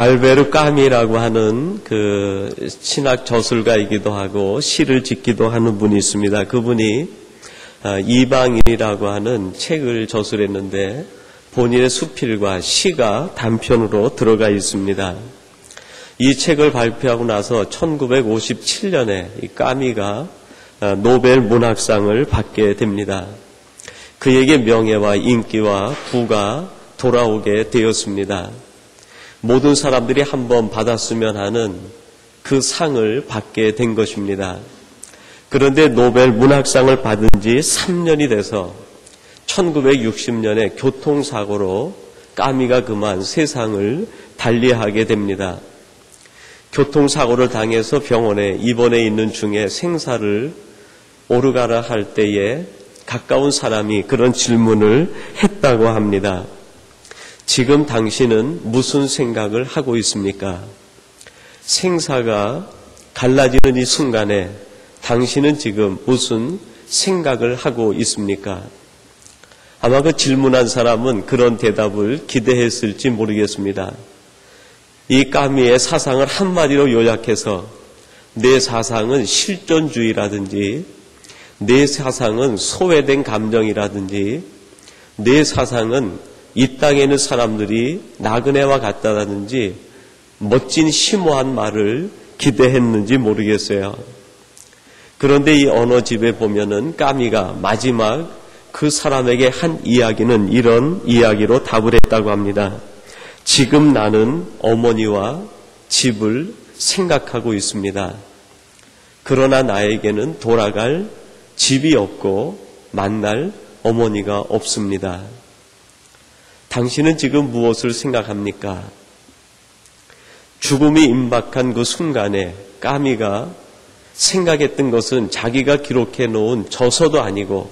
알베르 까미라고 하는 그 신학 저술가이기도 하고 시를 짓기도 하는 분이 있습니다. 그분이 이방인이라고 하는 책을 저술했는데 본인의 수필과 시가 단편으로 들어가 있습니다. 이 책을 발표하고 나서 1957년에 이 까미가 노벨 문학상을 받게 됩니다. 그에게 명예와 인기와 부가 돌아오게 되었습니다. 모든 사람들이 한번 받았으면 하는 그 상을 받게 된 것입니다. 그런데 노벨 문학상을 받은 지 3년이 돼서 1960년에 교통사고로 까미가 그만 세상을 달리하게 됩니다. 교통사고를 당해서 병원에 입원해 있는 중에 생사를 오르가라 할 때에 가까운 사람이 그런 질문을 했다고 합니다. 지금 당신은 무슨 생각을 하고 있습니까? 생사가 갈라지는 이 순간에 당신은 지금 무슨 생각을 하고 있습니까? 아마 그 질문한 사람은 그런 대답을 기대했을지 모르겠습니다. 이 까미의 사상을 한마디로 요약해서 내 사상은 실존주의라든지 내 사상은 소외된 감정이라든지 내 사상은 이 땅에 있는 사람들이 나그네와 같다라든지 멋진 심오한 말을 기대했는지 모르겠어요. 그런데 이 언어집에 보면은 까미가 마지막 그 사람에게 한 이야기는 이런 이야기로 답을 했다고 합니다. 지금 나는 어머니와 집을 생각하고 있습니다. 그러나 나에게는 돌아갈 집이 없고 만날 어머니가 없습니다. 당신은 지금 무엇을 생각합니까? 죽음이 임박한 그 순간에 까미가 생각했던 것은 자기가 기록해 놓은 저서도 아니고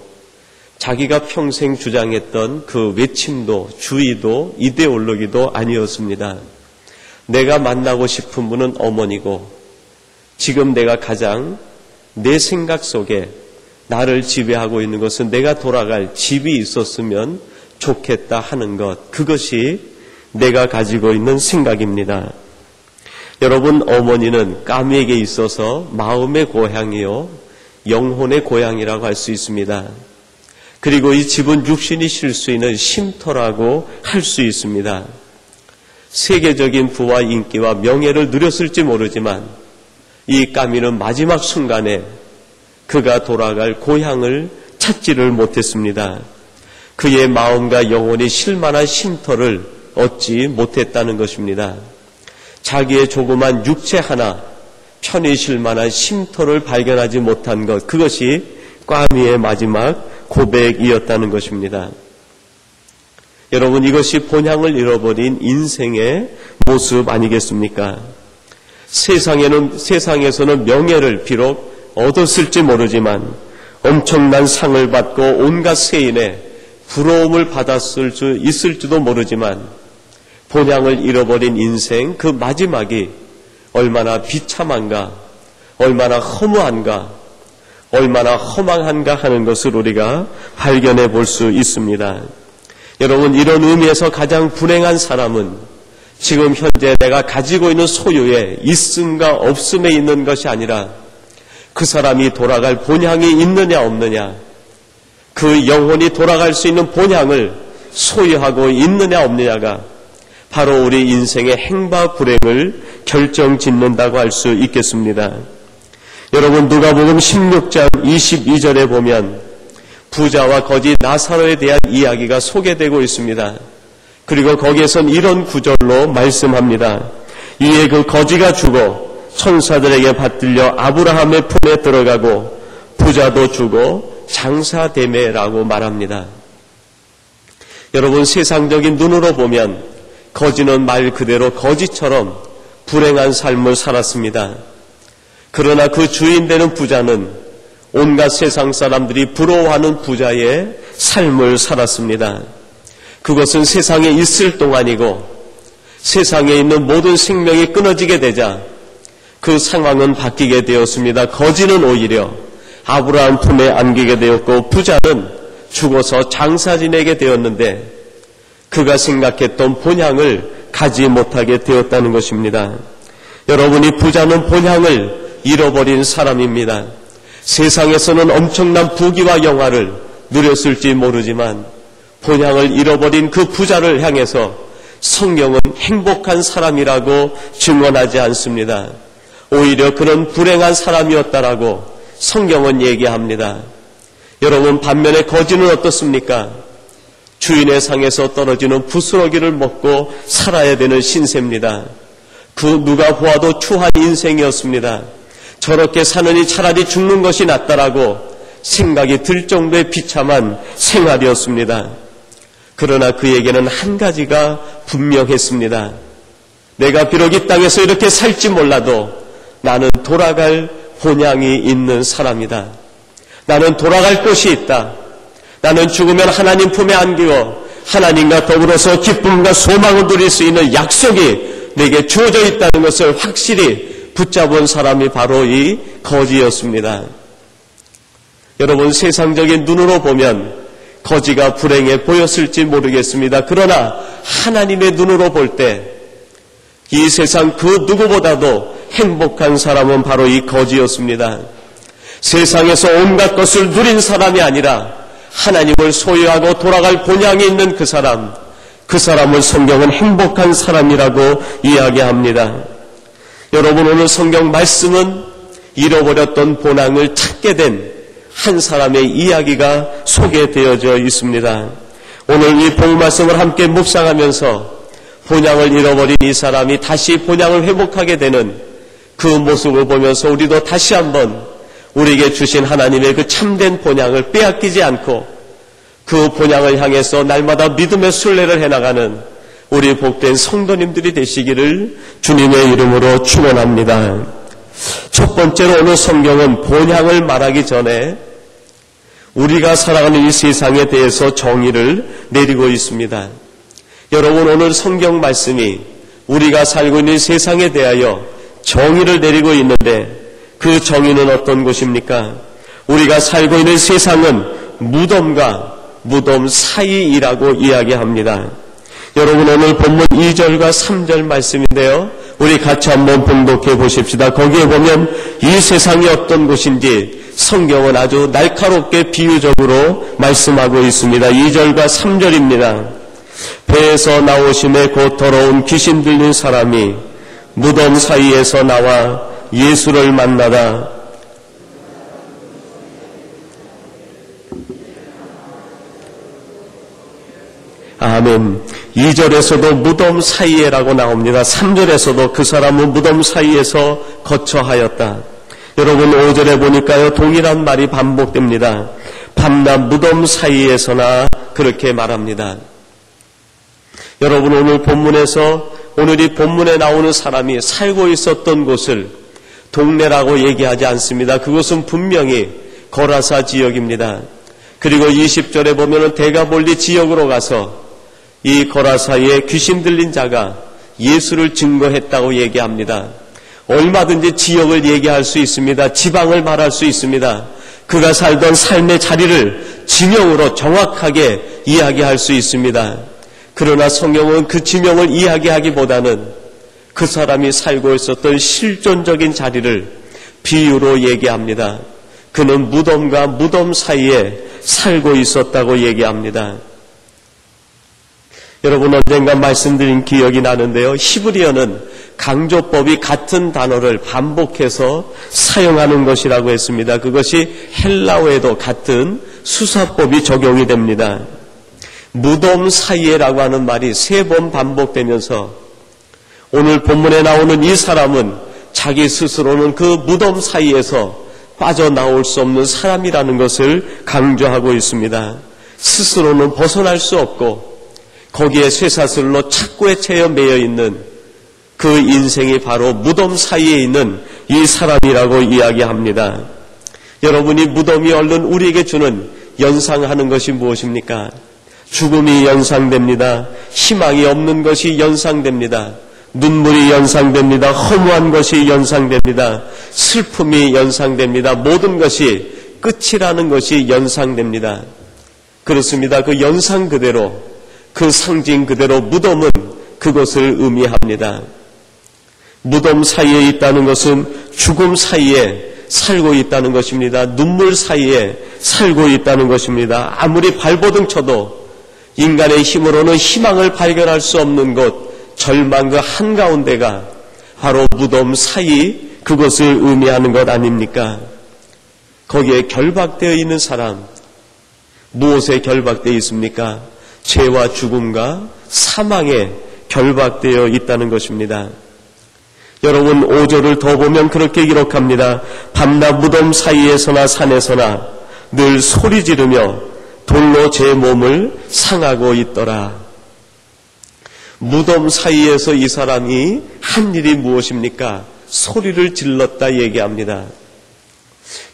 자기가 평생 주장했던 그 외침도 주의도 이데올로기도 아니었습니다. 내가 만나고 싶은 분은 어머니고 지금 내가 가장 내 생각 속에 나를 지배하고 있는 것은 내가 돌아갈 집이 있었으면 좋겠다 하는 것, 그것이 내가 가지고 있는 생각입니다. 여러분, 어머니는 까미에게 있어서 마음의 고향이요 영혼의 고향이라고 할 수 있습니다. 그리고 이 집은 육신이 쉴 수 있는 쉼터라고 할 수 있습니다. 세계적인 부와 인기와 명예를 누렸을지 모르지만 이 까미는 마지막 순간에 그가 돌아갈 고향을 찾지를 못했습니다. 그의 마음과 영혼이 쉴 만한 쉼터를 얻지 못했다는 것입니다. 자기의 조그만 육체 하나 편히 쉴 만한 쉼터를 발견하지 못한 것, 그것이 까미의 마지막 고백이었다는 것입니다. 여러분, 이것이 본향을 잃어버린 인생의 모습 아니겠습니까? 세상에서는 명예를 비록 얻었을지 모르지만 엄청난 상을 받고 온갖 세인의 부러움을 받았을 수 있을지도 모르지만 본향을 잃어버린 인생 그 마지막이 얼마나 비참한가, 얼마나 허무한가, 얼마나 허망한가 하는 것을 우리가 발견해 볼 수 있습니다. 여러분, 이런 의미에서 가장 불행한 사람은 지금 현재 내가 가지고 있는 소유에 있음과 없음에 있는 것이 아니라 그 사람이 돌아갈 본향이 있느냐 없느냐, 그 영혼이 돌아갈 수 있는 본향을 소유하고 있느냐 없느냐가 바로 우리 인생의 행바 불행을 결정짓는다고 할 수 있겠습니다. 여러분, 누가복음 16장 22절에 보면 부자와 거지 나사로에 대한 이야기가 소개되고 있습니다. 그리고 거기에선 이런 구절로 말씀합니다. 이에 그 거지가 죽어 천사들에게 받들려 아브라함의 품에 들어가고 부자도 죽어 장사되매라고 말합니다. 여러분, 세상적인 눈으로 보면 거지는 말 그대로 거지처럼 불행한 삶을 살았습니다. 그러나 그 주인 되는 부자는 온갖 세상 사람들이 부러워하는 부자의 삶을 살았습니다. 그것은 세상에 있을 동안이고 세상에 있는 모든 생명이 끊어지게 되자 그 상황은 바뀌게 되었습니다. 거지는 오히려 아브라함 품에 안기게 되었고 부자는 죽어서 장사 지내게 되었는데 그가 생각했던 본향을 가지 못하게 되었다는 것입니다. 여러분이 부자는 본향을 잃어버린 사람입니다. 세상에서는 엄청난 부귀와 영화를 누렸을지 모르지만 본향을 잃어버린 그 부자를 향해서 성경은 행복한 사람이라고 증언하지 않습니다. 오히려 그는 불행한 사람이었다라고 성경은 얘기합니다. 여러분, 반면에 거지는 어떻습니까? 주인의 상에서 떨어지는 부스러기를 먹고 살아야 되는 신세입니다. 그 누가 보아도 추한 인생이었습니다. 저렇게 사느니 차라리 죽는 것이 낫다라고 생각이 들 정도의 비참한 생활이었습니다. 그러나 그에게는 한 가지가 분명했습니다. 내가 비록 이 땅에서 이렇게 살지 몰라도 나는 돌아갈 본향이 있는 사람이다. 나는 돌아갈 곳이 있다. 나는 죽으면 하나님 품에 안기어 하나님과 더불어서 기쁨과 소망을 누릴 수 있는 약속이 내게 주어져 있다는 것을 확실히 붙잡은 사람이 바로 이 거지였습니다. 여러분, 세상적인 눈으로 보면 거지가 불행해 보였을지 모르겠습니다. 그러나 하나님의 눈으로 볼 때 이 세상 그 누구보다도 행복한 사람은 바로 이 거지였습니다. 세상에서 온갖 것을 누린 사람이 아니라 하나님을 소유하고 돌아갈 본향이 있는 그 사람을 성경은 행복한 사람이라고 이야기합니다. 여러분, 오늘 성경 말씀은 잃어버렸던 본향을 찾게 된 한 사람의 이야기가 소개되어져 있습니다. 오늘 이 본 말씀을 함께 묵상하면서 본향을 잃어버린 이 사람이 다시 본향을 회복하게 되는 그 모습을 보면서 우리도 다시 한번 우리에게 주신 하나님의 그 참된 본향을 빼앗기지 않고 그 본향을 향해서 날마다 믿음의 순례를 해나가는 우리 복된 성도님들이 되시기를 주님의 이름으로 축원합니다. 첫 번째로 오늘 성경은 본향을 말하기 전에 우리가 살아가는 이 세상에 대해서 정의를 내리고 있습니다. 여러분, 오늘 성경 말씀이 우리가 살고 있는 세상에 대하여 정의를 내리고 있는데 그 정의는 어떤 것입니까? 우리가 살고 있는 세상은 무덤과 무덤 사이이라고 이야기합니다. 여러분, 오늘 본문 2절과 3절 말씀인데요. 우리 같이 한번 봉독해 보십시다. 거기에 보면 이 세상이 어떤 곳인지 성경은 아주 날카롭게 비유적으로 말씀하고 있습니다. 2절과 3절입니다. 배에서 나오심에 곧 더러운 귀신 들린 사람이 무덤 사이에서 나와 예수를 만나다 아멘. 2절에서도 무덤 사이에라고 나옵니다. 3절에서도 그 사람은 무덤 사이에서 거처하였다. 여러분, 5절에 보니까요, 동일한 말이 반복됩니다. 밤낮 무덤 사이에서나 그렇게 말합니다. 여러분, 오늘 본문에서 오늘 이 본문에 나오는 사람이 살고 있었던 곳을 동네라고 얘기하지 않습니다. 그곳은 분명히 거라사 지역입니다. 그리고 20절에 보면은 데가볼리 지역으로 가서 이 거라사에 귀신 들린 자가 예수를 증거했다고 얘기합니다. 얼마든지 지역을 얘기할 수 있습니다. 지방을 말할 수 있습니다. 그가 살던 삶의 자리를 지명으로 정확하게 이야기할 수 있습니다. 그러나 성경은 그 지명을 이야기하기보다는 그 사람이 살고 있었던 실존적인 자리를 비유로 얘기합니다. 그는 무덤과 무덤 사이에 살고 있었다고 얘기합니다. 여러분, 언젠가 말씀드린 기억이 나는데요. 히브리어는 강조법이 같은 단어를 반복해서 사용하는 것이라고 했습니다. 그것이 헬라어에도 같은 수사법이 적용이 됩니다. 무덤 사이에라고 하는 말이 3번 반복되면서 오늘 본문에 나오는 이 사람은 자기 스스로는 그 무덤 사이에서 빠져나올 수 없는 사람이라는 것을 강조하고 있습니다. 스스로는 벗어날 수 없고 거기에 쇠사슬로 착고에 채여 매여 있는 그 인생이 바로 무덤 사이에 있는 이 사람이라고 이야기합니다. 여러분이 무덤이 얼른 우리에게 주는 연상하는 것이 무엇입니까? 죽음이 연상됩니다. 희망이 없는 것이 연상됩니다. 눈물이 연상됩니다. 허무한 것이 연상됩니다. 슬픔이 연상됩니다. 모든 것이 끝이라는 것이 연상됩니다. 그렇습니다. 그 연상 그대로, 그 상징 그대로 무덤은 그것을 의미합니다. 무덤 사이에 있다는 것은 죽음 사이에 살고 있다는 것입니다. 눈물 사이에 살고 있다는 것입니다. 아무리 발버둥 쳐도 인간의 힘으로는 희망을 발견할 수 없는 곳, 절망 그 한가운데가 바로 무덤 사이, 그것을 의미하는 것 아닙니까? 거기에 결박되어 있는 사람, 무엇에 결박되어 있습니까? 죄와 죽음과 사망에 결박되어 있다는 것입니다. 여러분 5절을 더 보면 그렇게 기록합니다. 밤낮 무덤 사이에서나 산에서나 늘 소리 지르며 돌로 제 몸을 상하고 있더라. 무덤 사이에서 이 사람이 한 일이 무엇입니까? 소리를 질렀다 얘기합니다.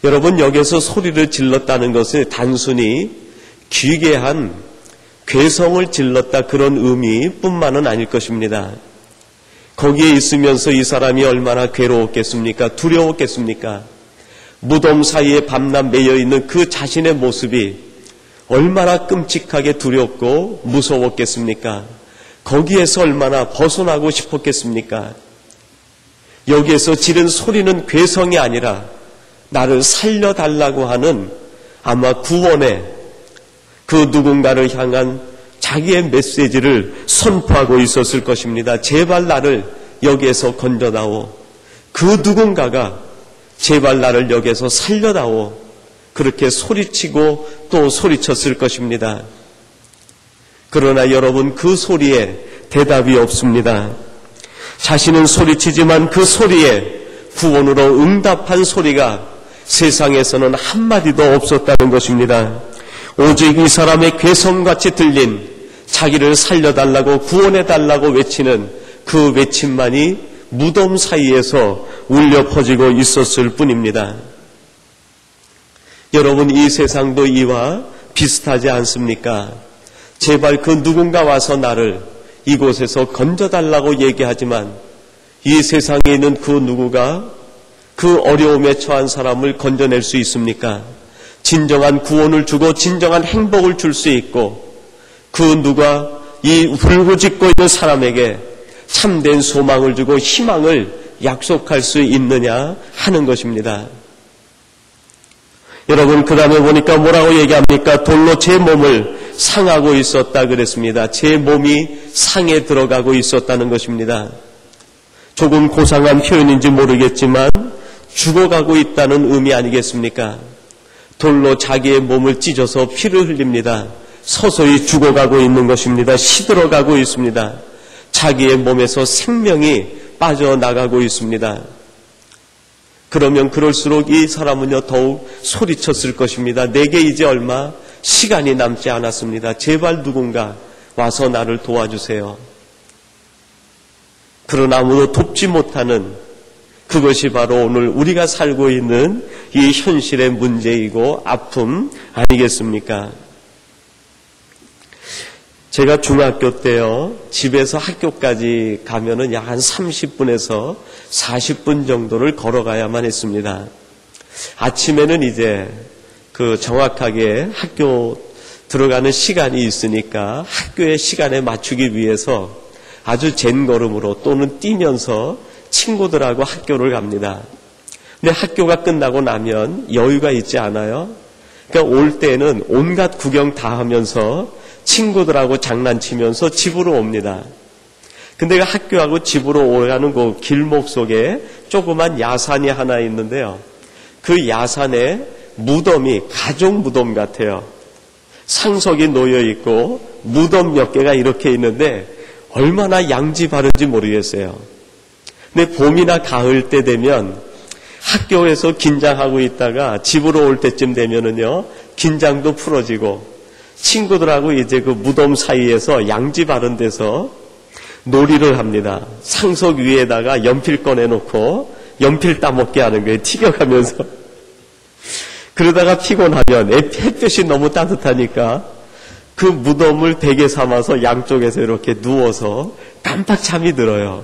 여러분 여기서 소리를 질렀다는 것은 단순히 기괴한 괴성을 질렀다 그런 의미뿐만은 아닐 것입니다. 거기에 있으면서 이 사람이 얼마나 괴로웠겠습니까? 두려웠겠습니까? 무덤 사이에 밤낮 매여 있는 그 자신의 모습이 얼마나 끔찍하게 두렵고 무서웠겠습니까? 거기에서 얼마나 벗어나고 싶었겠습니까? 여기에서 지른 소리는 괴성이 아니라 나를 살려달라고 하는 아마 구원의 그 누군가를 향한 자기의 메시지를 선포하고 있었을 것입니다. 제발 나를 여기에서 건져다오. 그 누군가가 제발 나를 여기에서 살려다오. 그렇게 소리치고 또 소리쳤을 것입니다. 그러나 여러분 그 소리에 대답이 없습니다. 자신은 소리치지만 그 소리에 구원으로 응답한 소리가 세상에서는 한마디도 없었다는 것입니다. 오직 이 사람의 괴성같이 들린 자기를 살려달라고 구원해달라고 외치는 그 외침만이 무덤 사이에서 울려 퍼지고 있었을 뿐입니다. 여러분 이 세상도 이와 비슷하지 않습니까? 제발 그 누군가 와서 나를 이곳에서 건져달라고 얘기하지만 이 세상에 있는 그 누구가 그 어려움에 처한 사람을 건져낼 수 있습니까? 진정한 구원을 주고 진정한 행복을 줄 수 있고 그 누가 이 울고짖고 있는 사람에게 참된 소망을 주고 희망을 약속할 수 있느냐 하는 것입니다. 여러분 그 다음에 보니까 뭐라고 얘기합니까? 돌로 제 몸을 상하고 있었다 그랬습니다. 제 몸이 상에 들어가고 있었다는 것입니다. 조금 고상한 표현인지 모르겠지만 죽어가고 있다는 의미 아니겠습니까? 돌로 자기의 몸을 찢어서 피를 흘립니다. 서서히 죽어가고 있는 것입니다. 시들어가고 있습니다. 자기의 몸에서 생명이 빠져나가고 있습니다. 그러면 그럴수록 이 사람은요 더욱 소리쳤을 것입니다. 내게 이제 얼마 시간이 남지 않았습니다. 제발 누군가 와서 나를 도와주세요. 그러나 아무도 돕지 못하는 그것이 바로 오늘 우리가 살고 있는 이 현실의 문제이고 아픔 아니겠습니까? 제가 중학교 때요, 집에서 학교까지 가면은 약 한 30분에서 40분 정도를 걸어가야만 했습니다. 아침에는 이제 그 정확하게 학교 들어가는 시간이 있으니까 학교의 시간에 맞추기 위해서 아주 젠걸음으로 또는 뛰면서 친구들하고 학교를 갑니다. 근데 학교가 끝나고 나면 여유가 있지 않아요? 그러니까 올 때는 온갖 구경 다 하면서 친구들하고 장난치면서 집으로 옵니다. 근데 그 학교하고 집으로 오가는 그 길목 속에 조그만 야산이 하나 있는데요. 그 야산에 무덤이 가족 무덤 같아요. 상석이 놓여 있고 무덤 몇 개가 이렇게 있는데 얼마나 양지 바른지 모르겠어요. 근데 봄이나 가을 때 되면 학교에서 긴장하고 있다가 집으로 올 때쯤 되면은요, 긴장도 풀어지고 친구들하고 이제 그 무덤 사이에서 양지 바른 데서 놀이를 합니다. 상석 위에다가 연필 꺼내놓고 연필 따먹게 하는 거예요. 튀겨가면서. 그러다가 피곤하면 햇볕이 너무 따뜻하니까 그 무덤을 베개 삼아서 양쪽에서 이렇게 누워서 깜빡 잠이 들어요.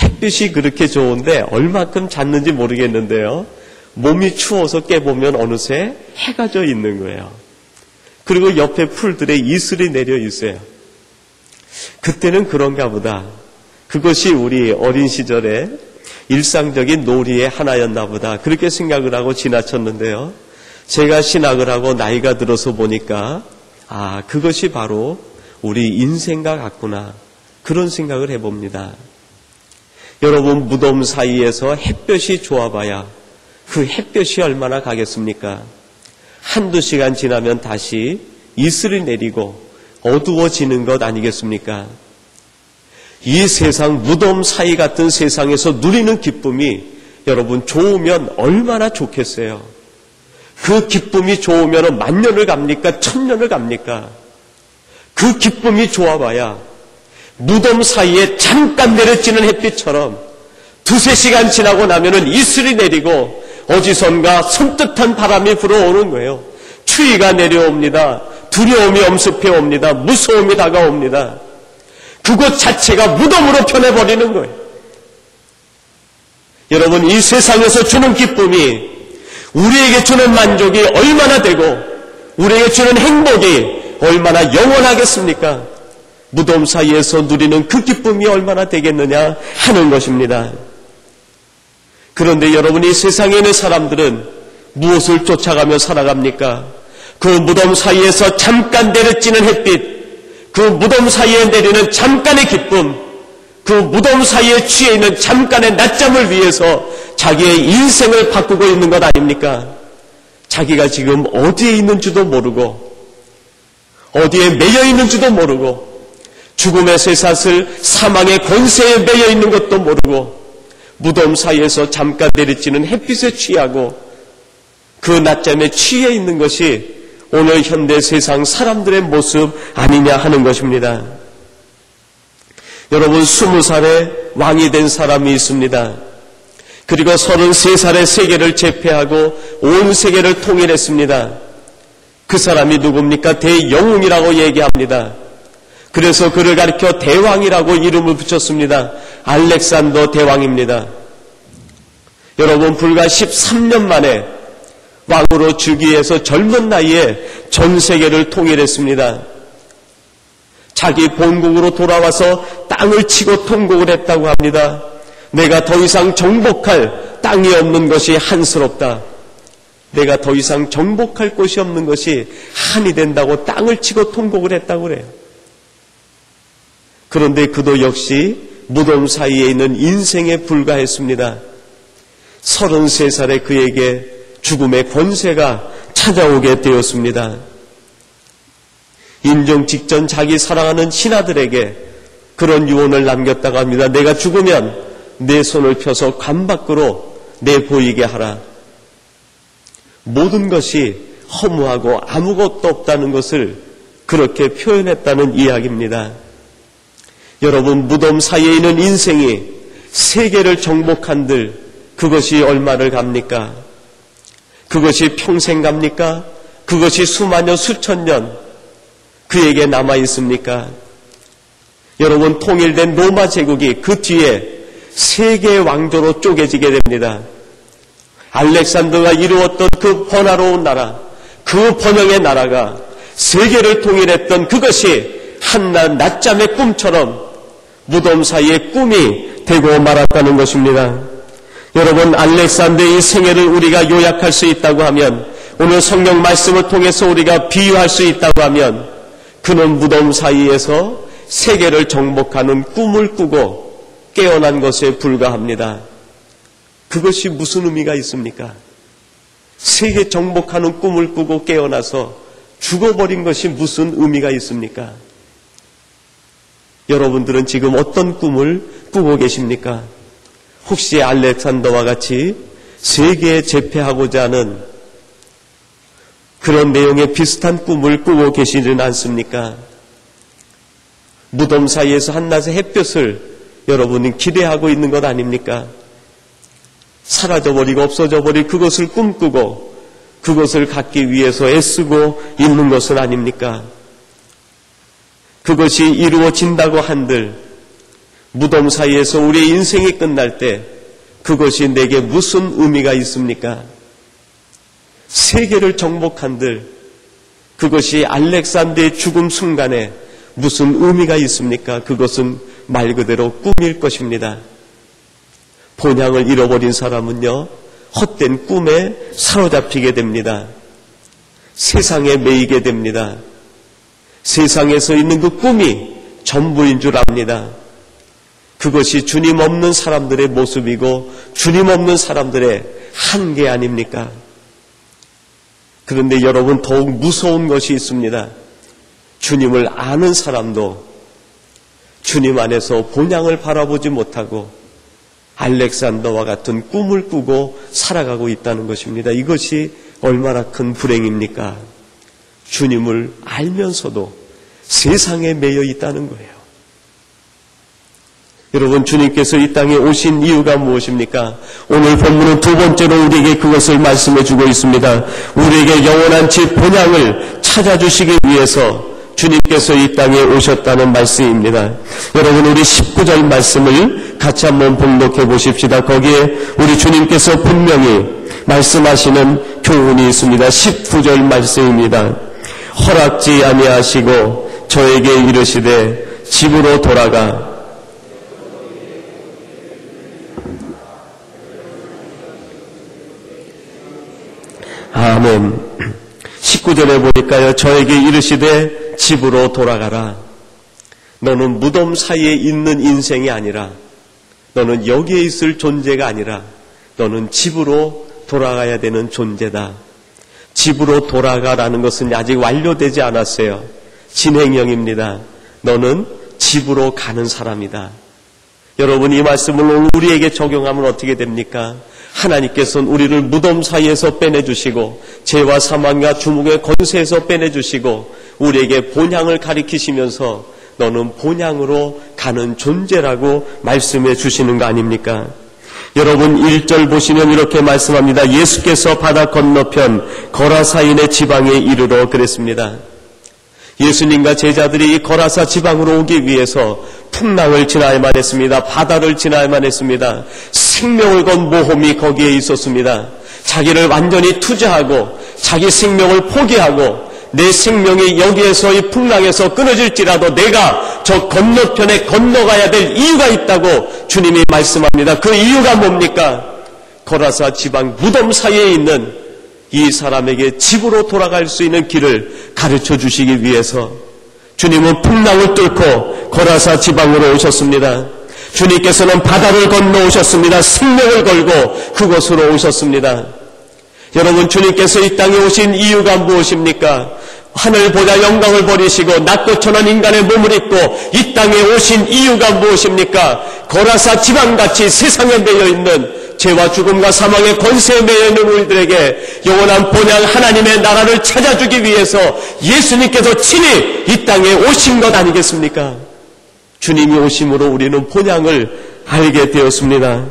햇빛이 그렇게 좋은데 얼마큼 잤는지 모르겠는데요. 몸이 추워서 깨보면 어느새 해가 져 있는 거예요. 그리고 옆에 풀들에 이슬이 내려 있어요. 그때는 그런가 보다. 그것이 우리 어린 시절의 일상적인 놀이의 하나였나 보다. 그렇게 생각을 하고 지나쳤는데요. 제가 신학을 하고 나이가 들어서 보니까 그것이 바로 우리 인생과 같구나. 그런 생각을 해봅니다. 여러분, 무덤 사이에서 햇볕이 좋아봐야 그 햇볕이 얼마나 가겠습니까? 한두 시간 지나면 다시 이슬이 내리고 어두워지는 것 아니겠습니까? 이 세상, 무덤 사이 같은 세상에서 누리는 기쁨이 여러분 좋으면 얼마나 좋겠어요. 그 기쁨이 좋으면 만년을 갑니까? 천년을 갑니까? 그 기쁨이 좋아봐야 무덤 사이에 잠깐 내려지는 햇빛처럼 두세 시간 지나고 나면은 이슬이 내리고 어디선가 섬뜩한 바람이 불어오는 거예요. 추위가 내려옵니다. 두려움이 엄습해 옵니다. 무서움이 다가옵니다. 그것 자체가 무덤으로 변해버리는 거예요. 여러분, 이 세상에서 주는 기쁨이 우리에게 주는 만족이 얼마나 되고 우리에게 주는 행복이 얼마나 영원하겠습니까? 무덤 사이에서 누리는 그 기쁨이 얼마나 되겠느냐 하는 것입니다. 그런데 여러분, 이 세상에 있는 사람들은 무엇을 쫓아가며 살아갑니까? 그 무덤 사이에서 잠깐 내려지는 햇빛, 그 무덤 사이에 내리는 잠깐의 기쁨, 그 무덤 사이에 취해 있는 잠깐의 낮잠을 위해서 자기의 인생을 바꾸고 있는 것 아닙니까? 자기가 지금 어디에 있는지도 모르고 어디에 매여 있는지도 모르고 죽음의 쇠사슬, 사망의 권세에 매여 있는 것도 모르고 무덤 사이에서 잠깐 내리치는 햇빛에 취하고 그 낮잠에 취해 있는 것이 오늘 현대 세상 사람들의 모습 아니냐 하는 것입니다. 여러분, 20살에 왕이 된 사람이 있습니다. 그리고 33살에 세계를 제패하고 온 세계를 통일했습니다. 그 사람이 누굽니까? 대영웅이라고 얘기합니다. 그래서 그를 가리켜 대왕이라고 이름을 붙였습니다. 알렉산더 대왕입니다. 여러분, 불과 13년 만에 왕으로 즉위해서 젊은 나이에 전 세계를 통일했습니다. 자기 본국으로 돌아와서 땅을 치고 통곡을 했다고 합니다. 내가 더 이상 정복할 땅이 없는 것이 한스럽다. 내가 더 이상 정복할 곳이 없는 것이 한이 된다고 땅을 치고 통곡을 했다고 그래요. 그런데 그도 역시 무덤 사이에 있는 인생에 불과했습니다. 33살에 그에게 죽음의 권세가 찾아오게 되었습니다. 임종 직전 자기 사랑하는 신하들에게 그런 유언을 남겼다고 합니다. 내가 죽으면 내 손을 펴서 관 밖으로 내보이게 하라. 모든 것이 허무하고 아무것도 없다는 것을 그렇게 표현했다는 이야기입니다. 여러분, 무덤 사이에 있는 인생이 세계를 정복한들 그것이 얼마를 갑니까? 그것이 평생 갑니까? 그것이 수만 년, 수천 년 그에게 남아 있습니까? 여러분, 통일된 로마 제국이 그 뒤에 세계의 왕조로 쪼개지게 됩니다. 알렉산더가 이루었던 그 번화로운 나라, 그 번영의 나라가 세계를 통일했던 그것이 한낱 낮잠의 꿈처럼 무덤 사이의 꿈이 되고 말았다는 것입니다. 여러분, 알렉산더의 생애를 우리가 요약할 수 있다고 하면, 오늘 성경 말씀을 통해서 우리가 비유할 수 있다고 하면, 그는 무덤 사이에서 세계를 정복하는 꿈을 꾸고 깨어난 것에 불과합니다. 그것이 무슨 의미가 있습니까? 세계 정복하는 꿈을 꾸고 깨어나서 죽어버린 것이 무슨 의미가 있습니까? 여러분들은 지금 어떤 꿈을 꾸고 계십니까? 혹시 알렉산더와 같이 세계에 제패하고자 하는 그런 내용의 비슷한 꿈을 꾸고 계시지는 않습니까? 무덤 사이에서 한낮의 햇볕을 여러분이 기대하고 있는 것 아닙니까? 사라져버리고 없어져버릴 그것을 꿈꾸고 그것을 갖기 위해서 애쓰고 있는 것은 아닙니까? 그것이 이루어진다고 한들 무덤 사이에서 우리의 인생이 끝날 때 그것이 내게 무슨 의미가 있습니까? 세계를 정복한들 그것이 알렉산더의 죽음 순간에 무슨 의미가 있습니까? 그것은 말 그대로 꿈일 것입니다. 본향을 잃어버린 사람은요, 헛된 꿈에 사로잡히게 됩니다. 세상에 매이게 됩니다. 세상에서 있는 그 꿈이 전부인 줄 압니다. 그것이 주님 없는 사람들의 모습이고 주님 없는 사람들의 한계 아닙니까? 그런데 여러분, 더욱 무서운 것이 있습니다. 주님을 아는 사람도 주님 안에서 본향을 바라보지 못하고 알렉산더와 같은 꿈을 꾸고 살아가고 있다는 것입니다. 이것이 얼마나 큰 불행입니까? 주님을 알면서도 세상에 매여 있다는 거예요. 여러분, 주님께서 이 땅에 오신 이유가 무엇입니까? 오늘 본문은 두 번째로 우리에게 그것을 말씀해 주고 있습니다. 우리에게 영원한 집 본향을 찾아주시기 위해서 주님께서 이 땅에 오셨다는 말씀입니다. 여러분, 우리 19절 말씀을 같이 한번 봉독해 보십시다. 거기에 우리 주님께서 분명히 말씀하시는 교훈이 있습니다. 19절 말씀입니다. 허락지 아니하시고 저에게 이르시되 집으로 돌아가 아멘. 19절에 보니까요, 저에게 이르시되 집으로 돌아가라. 너는 무덤 사이에 있는 인생이 아니라, 너는 여기에 있을 존재가 아니라 너는 집으로 돌아가야 되는 존재다. 집으로 돌아가라는 것은 아직 완료되지 않았어요. 진행형입니다. 너는 집으로 가는 사람이다. 여러분, 이 말씀을 오늘 우리에게 적용하면 어떻게 됩니까? 하나님께서는 우리를 무덤 사이에서 빼내주시고 죄와 사망과 주목의 권세에서 빼내주시고 우리에게 본향을 가리키시면서 너는 본향으로 가는 존재라고 말씀해 주시는 거 아닙니까? 여러분, 1절 보시면 이렇게 말씀합니다. 예수께서 바다 건너편 거라사인의 지방에 이르러 그랬습니다. 예수님과 제자들이 이 거라사 지방으로 오기 위해서 풍랑을 지나야만 했습니다. 바다를 지나야만 했습니다. 생명을 건 모험이 거기에 있었습니다. 자기를 완전히 투자하고 자기 생명을 포기하고 내 생명이 여기에서 이 풍랑에서 끊어질지라도 내가 저 건너편에 건너가야 될 이유가 있다고 주님이 말씀합니다. 그 이유가 뭡니까? 거라사 지방 무덤 사이에 있는 이 사람에게 집으로 돌아갈 수 있는 길을 가르쳐 주시기 위해서 주님은 풍랑을 뚫고 거라사 지방으로 오셨습니다. 주님께서는 바다를 건너 오셨습니다. 생명을 걸고 그곳으로 오셨습니다. 여러분, 주님께서 이 땅에 오신 이유가 무엇입니까? 하늘보다 영광을 버리시고 낫고천한 인간의 몸을 입고 이 땅에 오신 이유가 무엇입니까? 거라사 지방같이 세상에 매여있는 죄와 죽음과 사망의 권세에 매여있는 우리들에게 영원한 본향 하나님의 나라를 찾아주기 위해서 예수님께서 친히 이 땅에 오신 것 아니겠습니까? 주님이 오심으로 우리는 본향을 알게 되었습니다.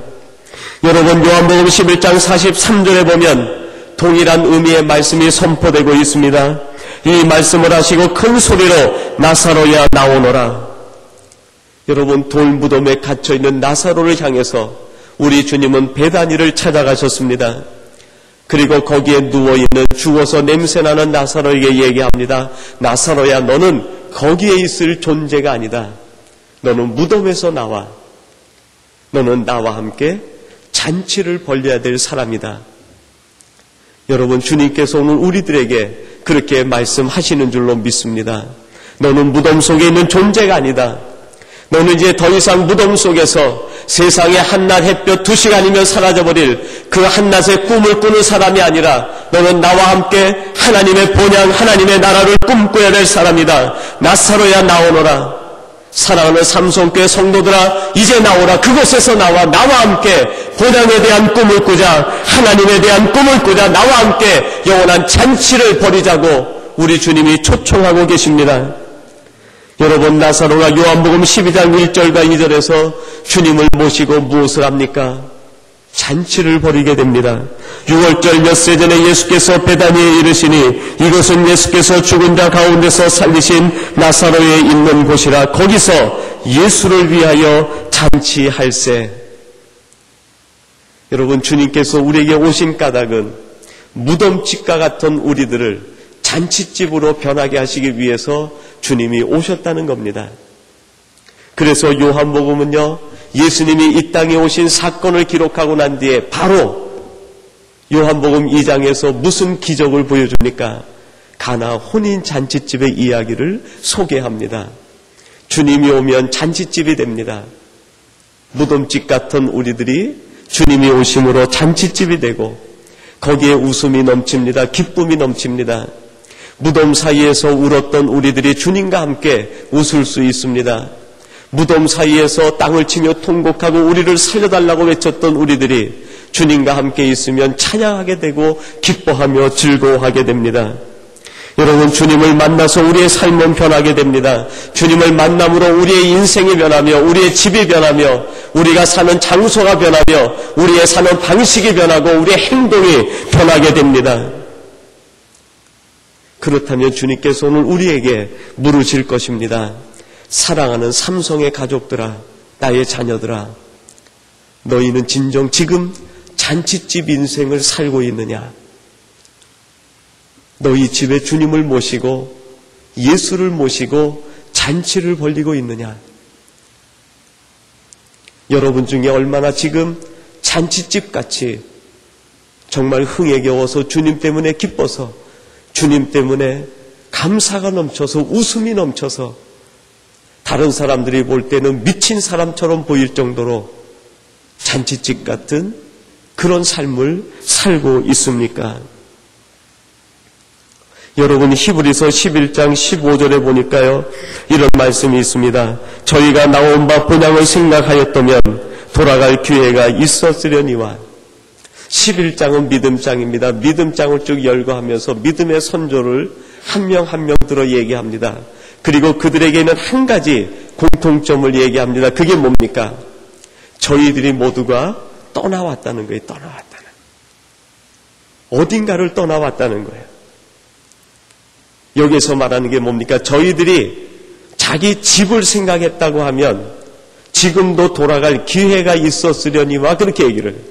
여러분, 요한복음 11장 43절에 보면 동일한 의미의 말씀이 선포되고 있습니다. 이 말씀을 하시고 큰 소리로 나사로야 나오너라. 여러분, 돌무덤에 갇혀있는 나사로를 향해서 우리 주님은 베다니를 찾아가셨습니다. 그리고 거기에 누워있는 죽어서 냄새나는 나사로에게 얘기합니다. 나사로야, 너는 거기에 있을 존재가 아니다. 너는 무덤에서 나와. 너는 나와 함께 잔치를 벌려야 될 사람이다. 여러분, 주님께서 오늘 우리들에게 그렇게 말씀하시는 줄로 믿습니다. 너는 무덤 속에 있는 존재가 아니다. 너는 이제 더 이상 무덤 속에서 세상의 한낮 햇볕 2시간이면 사라져버릴 그 한낮의 꿈을 꾸는 사람이 아니라 너는 나와 함께 하나님의 본향, 하나님의 나라를 꿈꿔야 될 사람이다. 나사로야 나오너라. 사랑하는 삼성교회 성도들아, 이제 나오라. 그곳에서 나와 함께 본향에 대한 꿈을 꾸자. 하나님에 대한 꿈을 꾸자. 나와 함께 영원한 잔치를 벌이자고 우리 주님이 초청하고 계십니다. 여러분, 나사로가 요한복음 12장 1절과 2절에서 주님을 모시고 무엇을 합니까? 잔치를 벌이게 됩니다. 6월절 엿새 전에 예수께서 베다니에 이르시니 이것은 예수께서 죽은 자 가운데서 살리신 나사로에 있는 곳이라. 거기서 예수를 위하여 잔치할세. 여러분, 주님께서 우리에게 오신 까닭은 무덤집과 같은 우리들을 잔칫집으로 변하게 하시기 위해서 주님이 오셨다는 겁니다. 그래서 요한복음은요, 예수님이 이 땅에 오신 사건을 기록하고 난 뒤에 바로 요한복음 2장에서 무슨 기적을 보여줍니까? 가나 혼인 잔칫집의 이야기를 소개합니다. 주님이 오면 잔칫집이 됩니다. 무덤집 같은 우리들이 주님이 오심으로 잔칫집이 되고 거기에 웃음이 넘칩니다. 기쁨이 넘칩니다. 무덤 사이에서 울었던 우리들이 주님과 함께 웃을 수 있습니다. 무덤 사이에서 땅을 치며 통곡하고 우리를 살려달라고 외쳤던 우리들이 주님과 함께 있으면 찬양하게 되고 기뻐하며 즐거워하게 됩니다. 여러분, 주님을 만나서 우리의 삶은 변하게 됩니다. 주님을 만남으로 우리의 인생이 변하며 우리의 집이 변하며 우리가 사는 장소가 변하며 우리의 사는 방식이 변하고 우리의 행동이 변하게 됩니다. 그렇다면 주님께서 오늘 우리에게 물으실 것입니다. 사랑하는 삼성의 가족들아, 나의 자녀들아, 너희는 진정 지금 잔칫집 인생을 살고 있느냐? 너희 집에 주님을 모시고 예수를 모시고 잔치를 벌리고 있느냐? 여러분 중에 얼마나 지금 잔칫집같이 정말 흥에 겨워서 주님 때문에 기뻐서 주님 때문에 감사가 넘쳐서 웃음이 넘쳐서 다른 사람들이 볼 때는 미친 사람처럼 보일 정도로 잔칫집 같은 그런 삶을 살고 있습니까? 여러분, 히브리서 11장 15절에 보니까요, 이런 말씀이 있습니다. 저희가 나온 바 본향을 생각하였다면 돌아갈 기회가 있었으려니와. 11장은 믿음장입니다. 믿음장을 쭉 열거하면서 믿음의 선조를 한 명 한 명 들어 얘기합니다. 그리고 그들에게는 한 가지 공통점을 얘기합니다. 그게 뭡니까? 저희들이 모두가 떠나왔다는 거예요. 떠나왔다는. 어딘가를 떠나왔다는 거예요. 여기서 말하는 게 뭡니까? 저희들이 자기 집을 생각했다고 하면 지금도 돌아갈 기회가 있었으려니와 그렇게 얘기를 해요.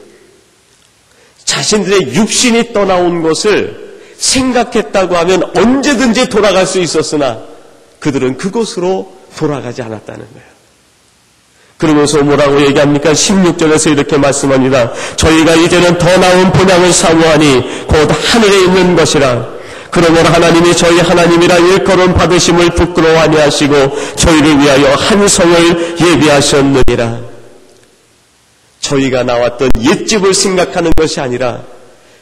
자신들의 육신이 떠나온 것을 생각했다고 하면 언제든지 돌아갈 수 있었으나 그들은 그곳으로 돌아가지 않았다는 거예요. 그러면서 뭐라고 얘기합니까? 16절에서 이렇게 말씀합니다. 저희가 이제는 더 나은 본향을 사모하니 곧 하늘에 있는 것이라. 그러므로 하나님이 저희 하나님이라 일컬음 받으심을 부끄러워 아니하시고 저희를 위하여 한 성을 예비하셨느니라. 저희가 나왔던 옛집을 생각하는 것이 아니라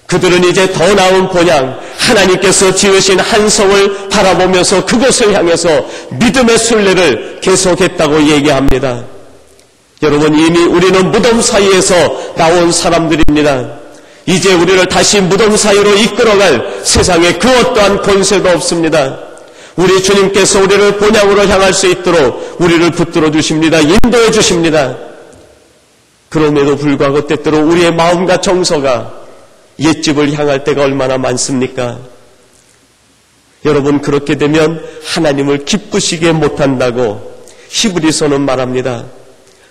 그들은 이제 더 나은 본향, 하나님께서 지으신 한 성을 바라보면서 그곳을 향해서 믿음의 순례를 계속했다고 얘기합니다. 여러분, 이미 우리는 무덤 사이에서 나온 사람들입니다. 이제 우리를 다시 무덤 사이로 이끌어갈 세상에 그 어떠한 권세도 없습니다. 우리 주님께서 우리를 본향으로 향할 수 있도록 우리를 붙들어 주십니다. 인도해 주십니다. 그럼에도 불구하고 때때로 우리의 마음과 정서가 옛집을 향할 때가 얼마나 많습니까? 여러분, 그렇게 되면 하나님을 기쁘시게 못한다고 히브리서는 말합니다.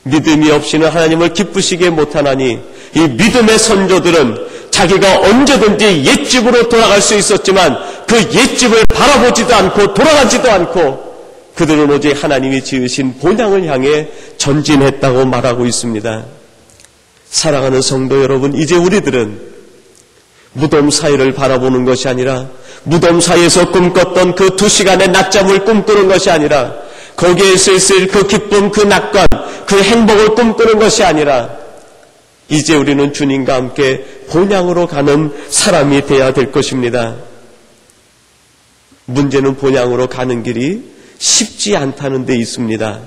믿음이 없이는 하나님을 기쁘시게 못하나니 이 믿음의 선조들은 자기가 언제든지 옛집으로 돌아갈 수 있었지만 그 옛집을 바라보지도 않고 돌아가지도 않고 그들은 오직 하나님이 지으신 본향을 향해 전진했다고 말하고 있습니다. 사랑하는 성도 여러분, 이제 우리들은 무덤 사이를 바라보는 것이 아니라 무덤 사이에서 꿈꿨던 그 2시간의 낮잠을 꿈꾸는 것이 아니라 거기에서 있을 그 기쁨, 그 낙관, 그 행복을 꿈꾸는 것이 아니라 이제 우리는 주님과 함께 본향으로 가는 사람이 되어야 될 것입니다. 문제는 본향으로 가는 길이 쉽지 않다는 데 있습니다.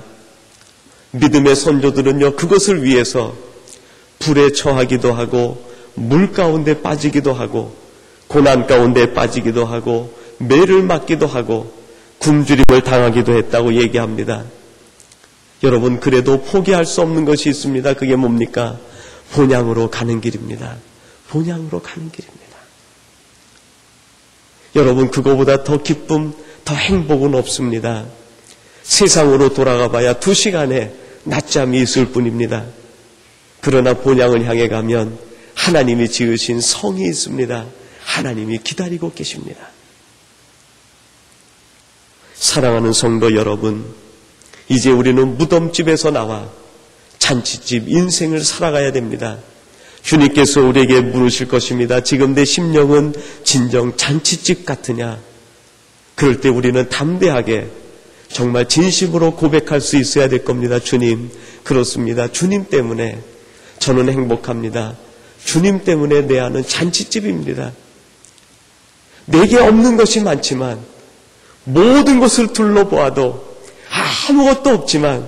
믿음의 선조들은요, 그것을 위해서 불에 처하기도 하고 물 가운데 빠지기도 하고 고난 가운데 빠지기도 하고 매를 맞기도 하고 굶주림을 당하기도 했다고 얘기합니다. 여러분, 그래도 포기할 수 없는 것이 있습니다. 그게 뭡니까? 본향으로 가는 길입니다. 본향으로 가는 길입니다. 여러분, 그거보다 더 기쁨, 더 행복은 없습니다. 세상으로 돌아가 봐야 2시간의 낮잠이 있을 뿐입니다. 그러나 본향을 향해 가면 하나님이 지으신 성이 있습니다. 하나님이 기다리고 계십니다. 사랑하는 성도 여러분, 이제 우리는 무덤집에서 나와 잔치집 인생을 살아가야 됩니다. 주님께서 우리에게 물으실 것입니다. 지금 내 심령은 진정 잔치집 같으냐? 그럴 때 우리는 담대하게 정말 진심으로 고백할 수 있어야 될 겁니다. 주님, 그렇습니다. 주님 때문에 저는 행복합니다. 주님 때문에 내 안은 잔치집입니다. 내게 없는 것이 많지만 모든 것을 둘러보아도 아무것도 없지만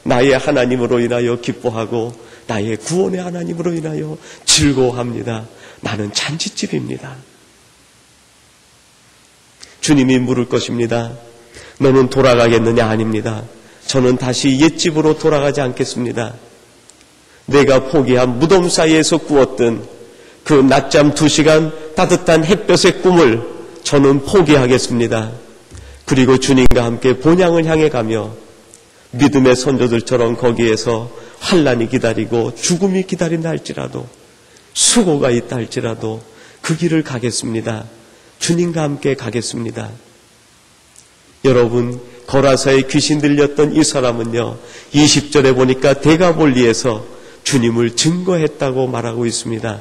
나의 하나님으로 인하여 기뻐하고 나의 구원의 하나님으로 인하여 즐거워합니다. 나는 잔치집입니다. 주님이 물을 것입니다. 너는 돌아가겠느냐? 아닙니다. 저는 다시 옛집으로 돌아가지 않겠습니다. 내가 포기한 무덤 사이에서 꾸었던 그 낮잠 2시간 따뜻한 햇볕의 꿈을 저는 포기하겠습니다. 그리고 주님과 함께 본향을 향해 가며 믿음의 선조들처럼 거기에서 환난이 기다리고 죽음이 기다린다 할지라도 수고가 있다 할지라도 그 길을 가겠습니다. 주님과 함께 가겠습니다. 여러분, 거라사에 귀신 들렸던 이 사람은요, 20절에 보니까 데가볼리에서 주님을 증거했다고 말하고 있습니다.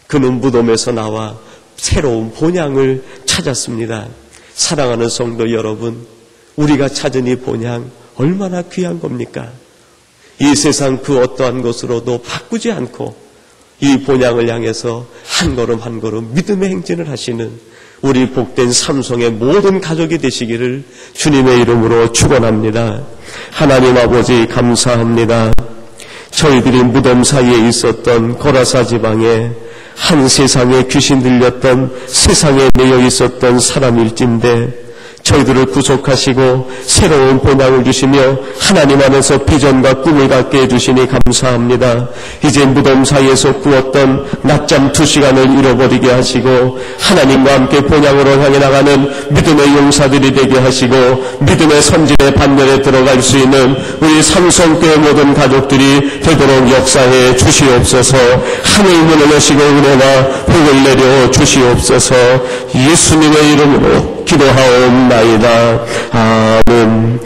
그는 무덤에서 나와 새로운 본향을 찾았습니다. 사랑하는 성도 여러분, 우리가 찾은 이 본향 얼마나 귀한 겁니까? 이 세상 그 어떠한 것으로도 바꾸지 않고 이 본향을 향해서 한 걸음 한 걸음 믿음의 행진을 하시는 우리 복된 삼성의 모든 가족이 되시기를 주님의 이름으로 축원합니다. 하나님 아버지 감사합니다. 저희들이 무덤 사이에 있었던 고라사 지방에 한 세상에 귀신 들렸던 세상에 매여 있었던 사람일진데 저희들을 구속하시고 새로운 본향을 주시며 하나님 안에서 비전과 꿈을 갖게 해주시니 감사합니다. 이제 무덤 사이에서 꾸었던 낮잠 2시간을 잃어버리게 하시고 하나님과 함께 본향으로 향해 나가는 믿음의 용사들이 되게 하시고 믿음의 선진의 반열에 들어갈 수 있는 우리 삼성교회 모든 가족들이 되도록 역사해 주시옵소서. 하늘 문을 여시고 은혜와 복을 내려 주시옵소서. 예수님의 이름으로 기도하옵나이다. 아멘.